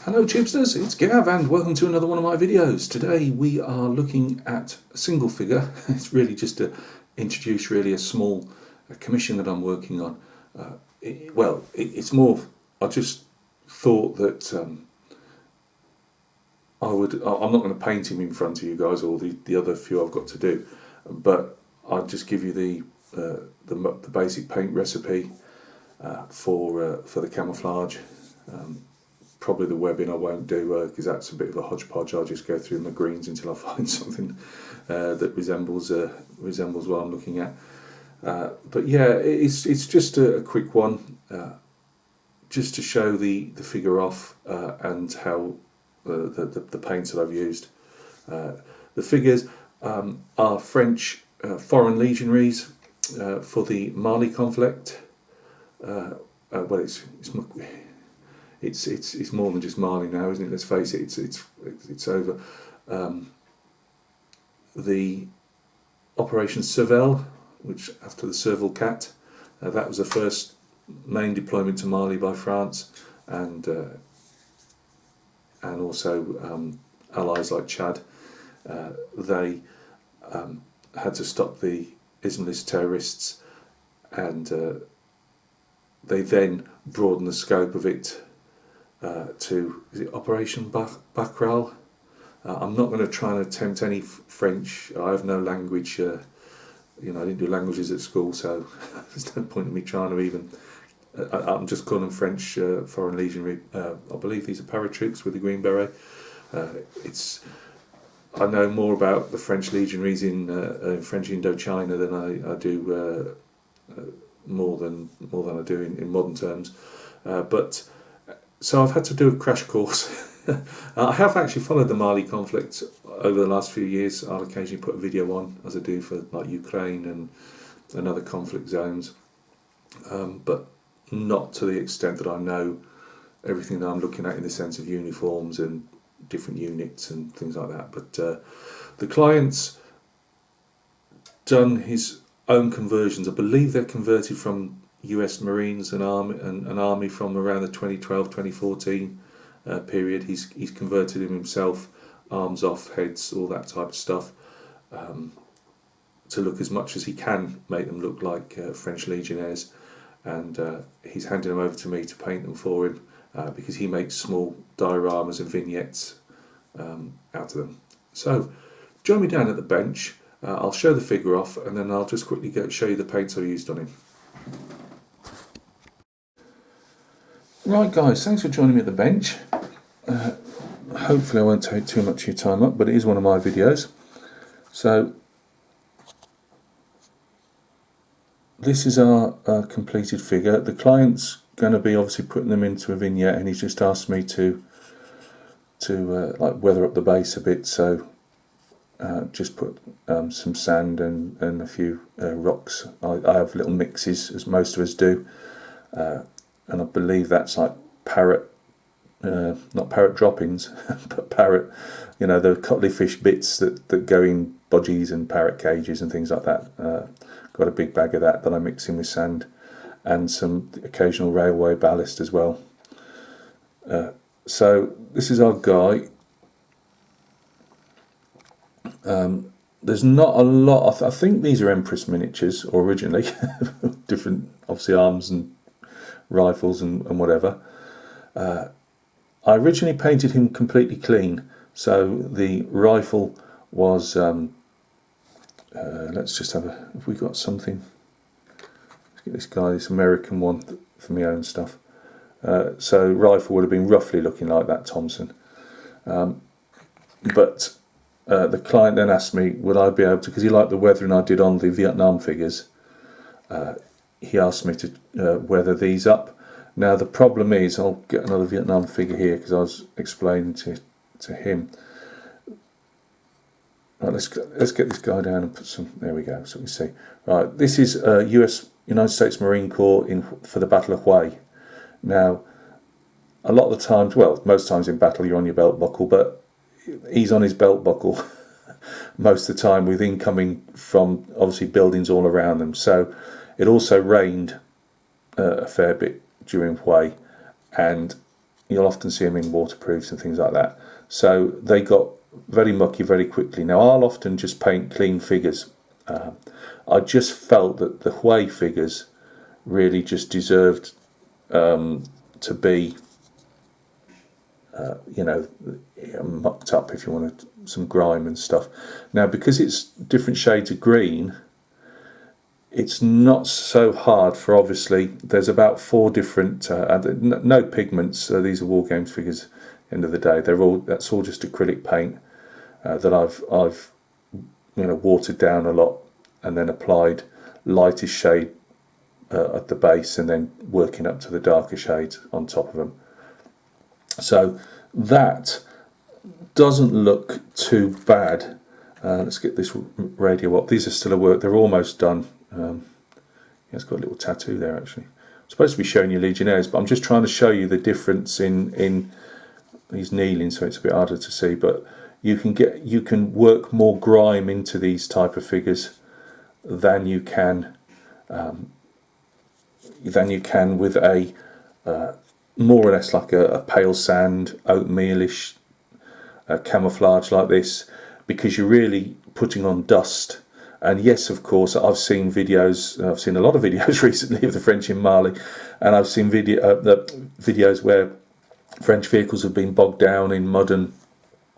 Hello Chipsters, it's Gav and welcome to another one of my videos. Today we are looking at a single figure. It's really just to introduce really a small commission that I'm working on. It's more, I just thought that I'm not going to paint him in front of you guys or the other few I've got to do, but I'll just give you the basic paint recipe for the camouflage. Probably the webbing I won't do because that's a bit of a hodgepodge. I'll just go through my greens until I find something that resembles what I'm looking at. But yeah, it's just a quick one, just to show the figure off and how the paints that I've used. The figures are French foreign legionaries for the Mali conflict. It's more than just Mali now, isn't it? Let's face it. It's over. The Operation Serval, which after the Serval Cat, that was the first main deployment to Mali by France, and also allies like Chad. They had to stop the Islamist terrorists, and they then broadened the scope of it to, is it Operation Bacral? I'm not going to try and attempt any French. I have no language. I didn't do languages at school, so there's no point in me trying to even. I'm just calling them French Foreign Legionary. I believe these are paratroops with the green beret. I know more about the French legionaries in French Indochina than I do more than I do in modern terms. So I've had to do a crash course. I have actually followed the Mali conflict over the last few years. I'll occasionally put a video on, as I do for like Ukraine and other conflict zones, but not to the extent that I know everything that I'm looking at in the sense of uniforms and different units and things like that. But the client's done his own conversions. I believe they're converted from US Marines and Army from around the 2012-2014 period. He's converted him himself, arms off, heads, all that type of stuff, to look as much as he can, make them look like French legionnaires, and he's handing them over to me to paint them for him because he makes small dioramas and vignettes out of them. So join me down at the bench. I'll show the figure off and then I'll just quickly show you the paints I've used on him. Right guys, thanks for joining me at the bench. Hopefully I won't take too much of your time up, but it is one of my videos. So this is our completed figure. The client's going to be obviously putting them into a vignette, and he's just asked me to like weather up the base a bit, so just put some sand and a few rocks. I have little mixes, as most of us do. And I believe that's like parrot, not parrot droppings, but parrot, the cuttlefish bits that go in budgies and parrot cages and things like that. Got a big bag of that I mix in with sand and some occasional railway ballast as well. So this is our guy. There's not a lot. I think these are Empress miniatures originally, different obviously arms and rifles and whatever. I originally painted him completely clean, so the rifle was let's just have have we got something. Let's get this guy, this American one for my own stuff. So rifle would have been roughly looking like that Thompson, but the client then asked me would I be able to, because he liked the weathering I did on the Vietnam figures, he asked me to weather these up. Now the problem is, I'll get another Vietnam figure here because I was explaining to him. Right, let's get this guy down and put some. There we go. So we see. Right, this is United States Marine Corps for the Battle of Hue. Now, a lot of the times, well, most times in battle you're on your belt buckle, but he's on his belt buckle most of the time with incoming from obviously buildings all around them. So it also rained a fair bit during Hue, and you'll often see them in waterproofs and things like that. So they got very mucky very quickly. Now I'll often just paint clean figures. I just felt that the Huey figures really just deserved to be, mucked up, if you wanted some grime and stuff. Now, because it's different shades of green, it's not so hard for, obviously, there's about 4 different, no pigments, these are War Games figures, end of the day. That's all just acrylic paint that I've watered down a lot and then applied lightest shade at the base and then working up to the darker shades on top of them. So that doesn't look too bad. Let's get this radio up. These are still at work. They're almost done. It's got a little tattoo there actually. I'm supposed to be showing you Legionnaires, but I'm just trying to show you the difference in he's kneeling, so it's a bit harder to see. But you can work more grime into these type of figures than you can with a more or less like a pale sand, oatmealish camouflage like this, because you're really putting on dust. And yes, of course, I've seen a lot of videos recently of the French in Mali, and I've seen videos where French vehicles have been bogged down in mud and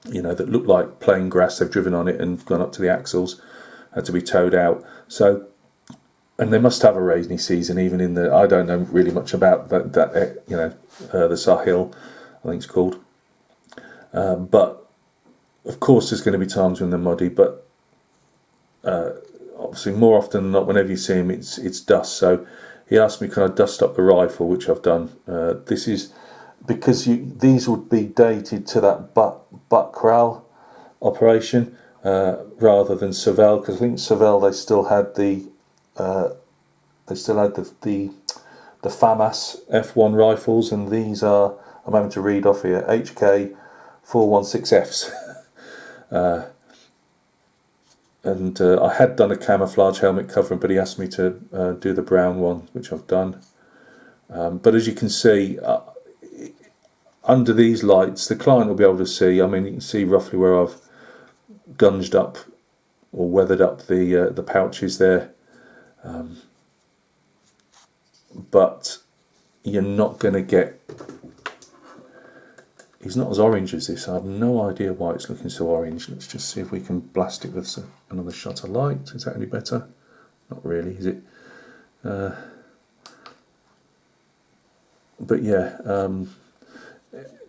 that look like plain grass. They've driven on it and gone up to the axles, had to be towed out. So, and they must have a rainy season even in the. I don't know really much about that the Sahel, I think it's called. But of course, there's going to be times when they're muddy, but obviously more often than not, whenever you see him, it's dust. So he asked me, can I dust up the rifle, which I've done. This is because these would be dated to that Bacral operation rather than Savelle, because I think Savelle they still had the FAMAS F1 rifles, and these are, I'm having to read off here, HK 416Fs. And I had done a camouflage helmet covering, but he asked me to do the brown one, which I've done. But as you can see, under these lights, the client will be able to see. I mean, you can see roughly where I've gunged up or weathered up the pouches there. But you're not going to get. He's not as orange as this. I have no idea why it's looking so orange. Let's just see if we can blast it with another shot of light. Is that any better? Not really, is it? But yeah,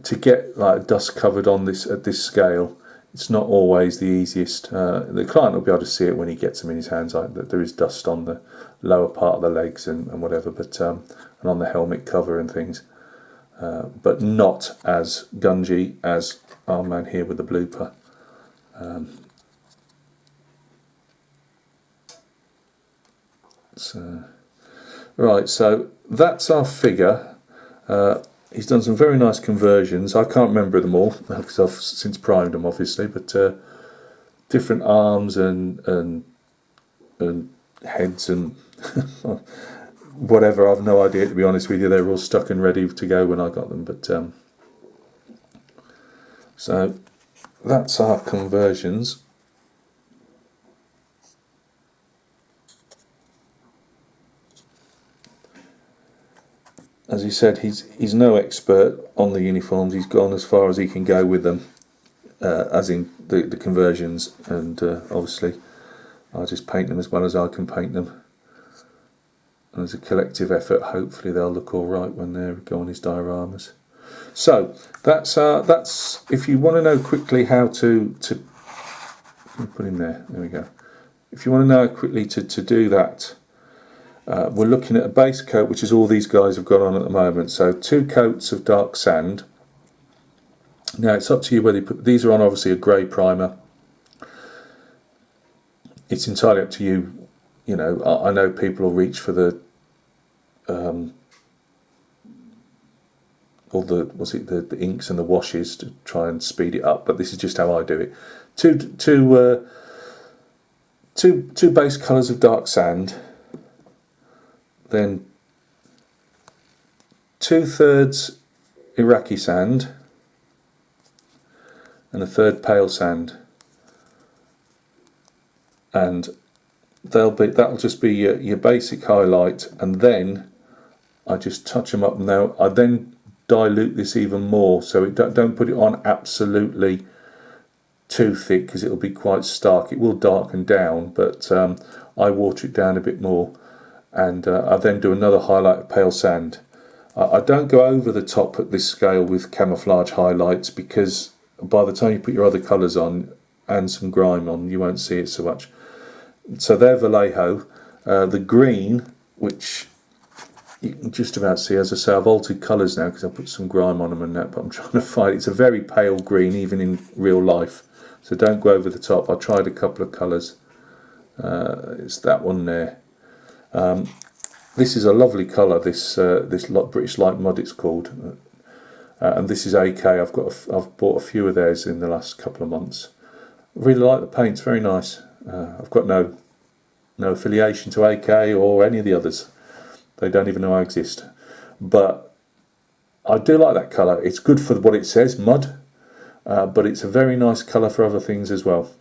to get like dust covered on this at this scale, it's not always the easiest. The client will be able to see it when he gets them in his hands, that there is dust on the lower part of the legs and whatever, but and on the helmet cover and things. But not as gungy as our man here with the blooper. Right, so that's our figure. He's done some very nice conversions. I can't remember them all because I've since primed them, obviously. But different arms and heads and whatever. I've no idea, to be honest with you. They were all stuck and ready to go when I got them. But so that's our conversions. As he said, he's no expert on the uniforms. He's gone as far as he can go with them, as in the conversions, and obviously I just paint them as well as I can paint them. And as a collective effort, hopefully they'll look all right when they go on his dioramas. So that's if you want to know quickly how to put him there. There we go. If you want to know quickly to do that. We're looking at a base coat, which is all these guys have got on at the moment. So 2 coats of dark sand. Now it's up to you whether you put these are on. Obviously a grey primer. It's entirely up to you. You know, I know people will reach for the all the inks and the washes to try and speed it up. But this is just how I do it. Two base colours of dark sand. Then 2/3 Iraqi sand and a third pale sand, and that'll just be your basic highlight, and then I just touch them up. Now I then dilute this even more, so don't put it on absolutely too thick because it'll be quite stark. It will darken down, but I water it down a bit more, and I then do another highlight of pale sand. I don't go over the top at this scale with camouflage highlights, because by the time you put your other colours on and some grime on, you won't see it so much. So they're Vallejo. The green, which you can just about see, as I say, I've altered colours now because I put some grime on them and that, but I'm trying to find it. It's a very pale green even in real life, so don't go over the top. I tried a couple of colours. It's that one there. This is a lovely colour, this British Light Mud it's called, and this is AK. I've bought a few of theirs in the last couple of months. I really like the paint, it's very nice. I've got no affiliation to AK or any of the others. They don't even know I exist. But I do like that colour. It's good for what it says, mud, but it's a very nice colour for other things as well.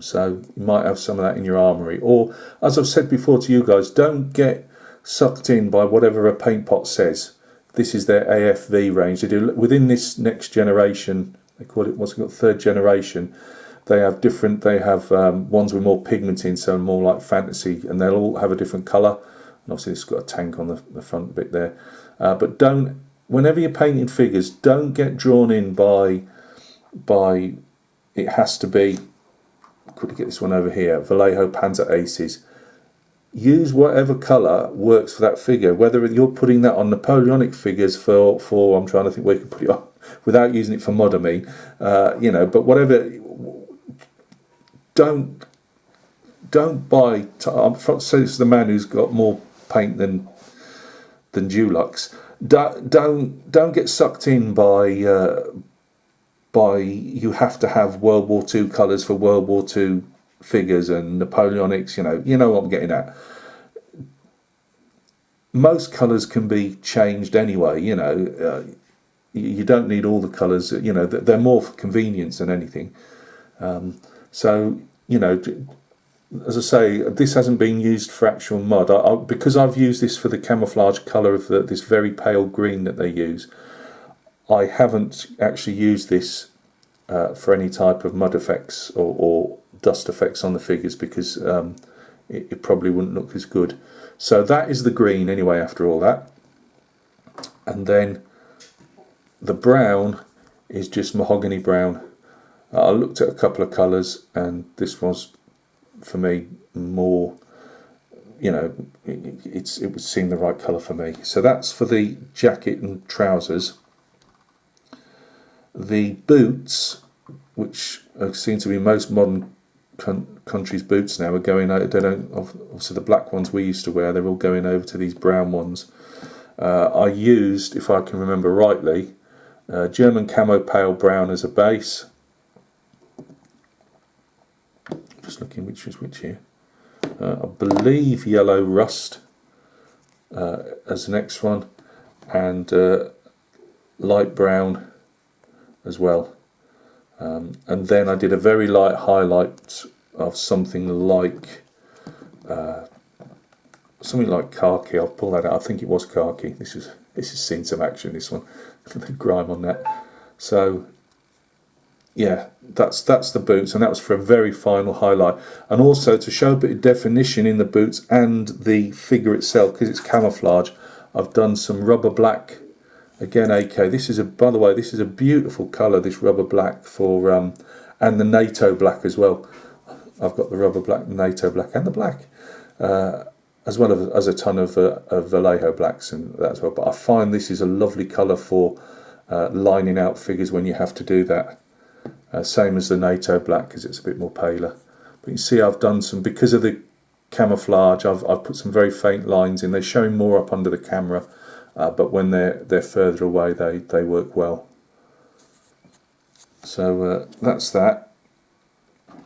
So you might have some of that in your armoury. Or, as I've said before to you guys, don't get sucked in by whatever a paint pot says. This is their AFV range. They do within this next generation. They call it, what's it called, third generation. They have different. They have ones with more pigment in, so more like fantasy, and they'll all have a different colour. And obviously, it's got a tank on the front bit there. But don't, whenever you're painting figures, don't get drawn in by it has to be. Could get this one over here, Vallejo Panzer Aces. Use whatever colour works for that figure. Whether you're putting that on Napoleonic figures for I'm trying to think where you can put it on without using it for mud, I mean, but whatever. Don't buy. I'm so this is the man who's got more paint than Dulux. Don't get sucked in by you have to have World War II colours for World War II figures and Napoleonics. You know what I'm getting at. Most colours can be changed anyway. You don't need all the colours. They're more for convenience than anything. So, as I say, this hasn't been used for actual mud. Because I've used this for the camouflage colour of this very pale green that they use, I haven't actually used this for any type of mud effects or dust effects on the figures, because it probably wouldn't look as good. So that is the green anyway after all that. And then the brown is just mahogany brown. I looked at a couple of colours, and this was, for me, more, it would seem the right colour for me. So that's for the jacket and trousers. The boots, which seem to be most modern countries' boots now, are going out. They don't, obviously the black ones we used to wear, they're all going over to these brown ones. I used, if I can remember rightly, German camo pale brown as a base. Just looking which is which here. I believe yellow rust as the next one, and light brown as well. And then I did a very light highlight of something like khaki. I'll pull that out. I think it was khaki. This has seen some action, this one. The grime on that. So yeah, that's the boots, and that was for a very final highlight, and also to show a bit of definition in the boots and the figure itself, because it's camouflage. I've done some rubber black, again AK. This is by the way, this is a beautiful colour, this rubber black, for and the NATO black as well. I've got the rubber black, NATO black, and the black, as well as a ton of Vallejo blacks and that as well. But I find this is a lovely colour for lining out figures when you have to do that. Same as the NATO black, because it's a bit more paler. But you see I've done some, because of the camouflage, I've put some very faint lines in. They're showing more up under the camera, but when they're further away, they work well. So that's that.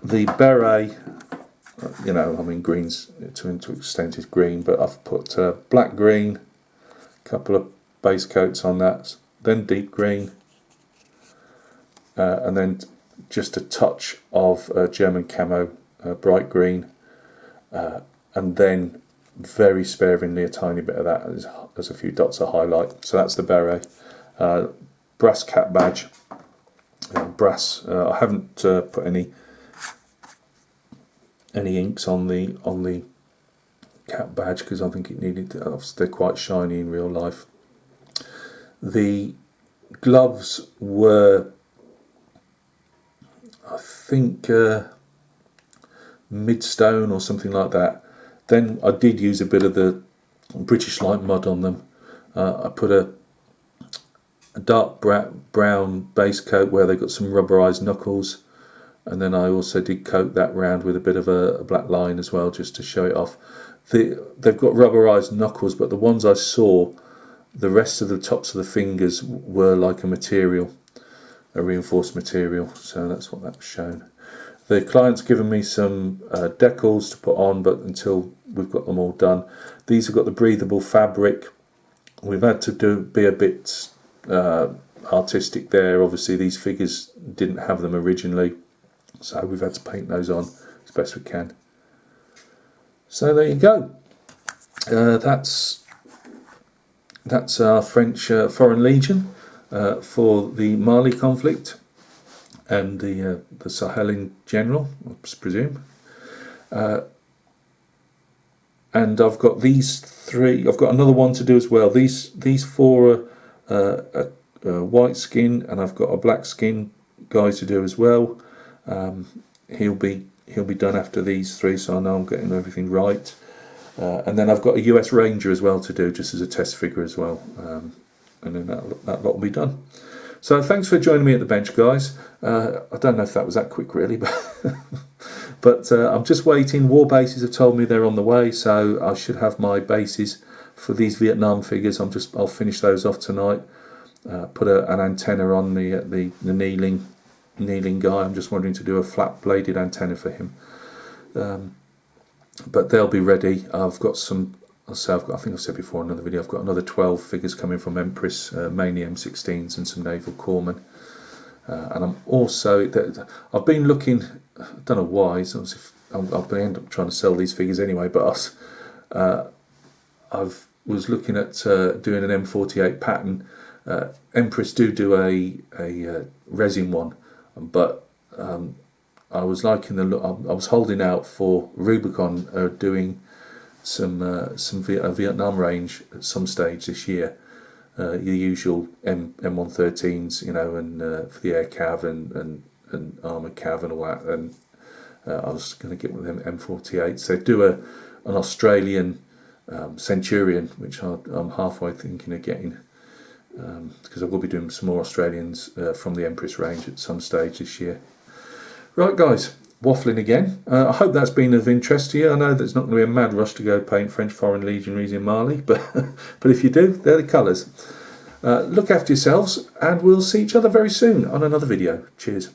The beret, green's to an extent is green, but I've put black green, a couple of base coats on that, then deep green, and then just a touch of German camo, bright green, and then very sparingly a tiny bit of that as a few dots of highlight. So that's the beret. Brass cap badge. Brass. I haven't put any inks on the cap badge because I think it needed to, they're quite shiny in real life. The gloves were, I think, midstone or something like that. Then I did use a bit of the British Light mud on them. I put a dark brown base coat where they got some rubberized knuckles, and then I also did coat that round with a bit of a black line as well, just to show it off. They've got rubberized knuckles, but the ones I saw, the rest of the tops of the fingers were like a material, a reinforced material, so that's what that was shown. The client's given me some decals to put on, but until we've got them all done. These have got the breathable fabric. We've had to be a bit artistic there. Obviously these figures didn't have them originally, so we've had to paint those on as best we can. So there you go. That's our French Foreign Legion for the Mali conflict and the Sahel in general, I presume. And I've got these three. I've got another one to do as well. These four are white skin, and I've got a black skin guy to do as well. He'll be done after these three, so I know I'm getting everything right. And then I've got a US Ranger as well to do, just as a test figure as well. And then that lot will be done. So thanks for joining me at the bench, guys. I don't know if that was that quick, really, but I'm just waiting. War bases have told me they're on the way, so I should have my bases for these Vietnam figures. I'll finish those off tonight. Put an antenna on the kneeling guy. I'm just wanting to do a flat bladed antenna for him. But they'll be ready. I've got some. I think I've said before in another video, I've got another 12 figures coming from Empress, mainly M16s and some Naval Corpsmen. And I'm also, I've been looking, I don't know why, so I'll end up trying to sell these figures anyway, but I was looking at doing an M48 pattern. Empress do a resin one, but I was liking the look. I was holding out for Rubicon doing some Vietnam range at some stage this year. Your usual M113s, you know, and for the air cav and armoured cav and all that. And I was going to get with them M48s. They do an Australian Centurion, which I'm halfway thinking of getting, because I will be doing some more Australians from the Empress range at some stage this year. Right, guys, waffling again. I hope that's been of interest to you. I know there's not going to be a mad rush to go paint French Foreign Legionaries in Mali, but if you do, they're the colours. Look after yourselves, and we'll see each other very soon on another video. Cheers.